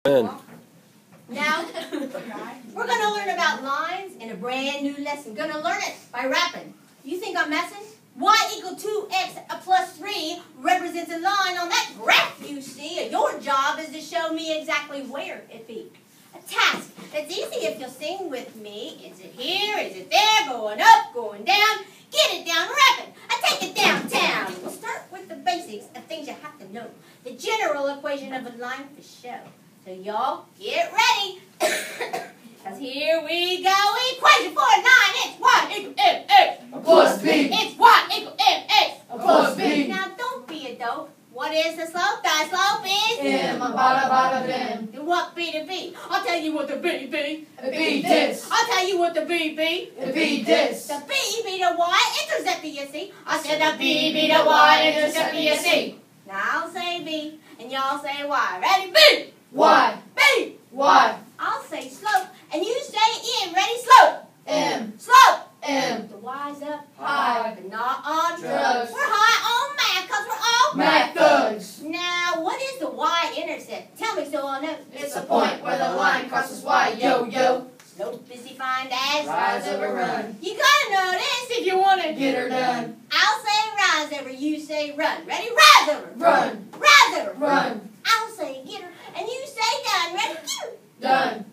Now, we're going to learn about lines in a brand new lesson. Going to learn it by rapping. You think I'm messing? Y equal 2x plus 3 represents a line on that graph you see. Your job is to show me exactly where it be. A task that's easy if you'll sing with me. Is it here? Is it there? Going up? Going down? Get it down rapping. I take it downtown. We'll start with the basics of things you have to know. The general equation of a line for show. So y'all, get ready. Because here we go. Equation for a line. It's y equal mx plus b. It's y equal mx plus b. Now don't be a dope. What is the slope? The slope is M, bada bada bim. And what be the b? I'll tell you what the b be. The b this. I'll tell you what the b be. The b this. The b be the y intercept the you see. I said the b be the y intercept the you see. Now I'll say b and y'all say y. Ready? B. Y. B. Y. I'll say slope and you say m. Ready? Slope. M. Slope. M. The y's up High. but not on Drugs. We're high on math because we're all Math thugs. Now, what is the y-intercept? Tell me so I'll know. It's the point where the line crosses y. Yo, yo. Slope is defined as Rise over run. You gotta know this if you want to Get her done. I'll say rise over, you say run. Ready? Rise over. Run. Rise over. Run. I'll say get her, and you say done. Ready? Get her. Done.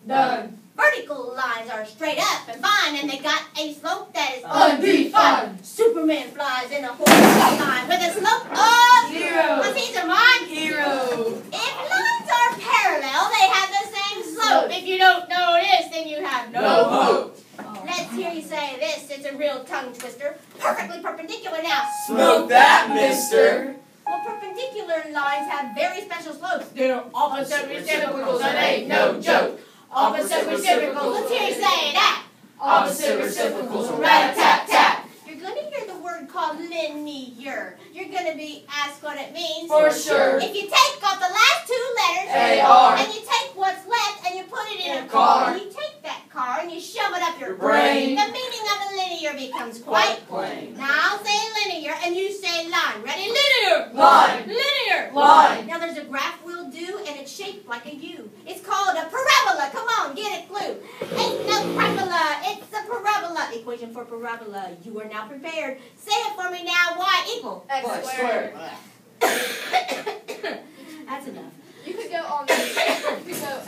Done. Vertical lines are straight up and fine, and they got a slope that is Undefined. Superman flies in a horizontal line with a slope of 0. What's these are mine? 0. If lines are parallel, they have the same slope. If you don't know this, then you have No hope. Let's hear you say this. It's a real tongue twister. Perfectly perpendicular now. Smoke that, mister. Well, perpendicular lines have very special slopes. They're opposite reciprocals. That ain't no joke. Opposite reciprocals. Let's hear you say that. Opposite reciprocals. Rat-a-tat-tat. You're going to hear the word called linear. You're going to be asked what it means. For sure. If you take off the last two letters A-R. and you take what's left and you put it in a Car. and you take that car and you shove it up your brain. the meaning of a linear becomes quite plain. Now I'll say linear and you say line. Ready? Linear. Line. Linear. Line. Now there's a graph we'll do and it's shaped like a U. It's called a parabola. Come on, get a clue. Ain't no parabola. It's a parabola. Equation for parabola. You are now prepared. Say it for me now. Y equal X squared. That's enough. You could go on. You could go.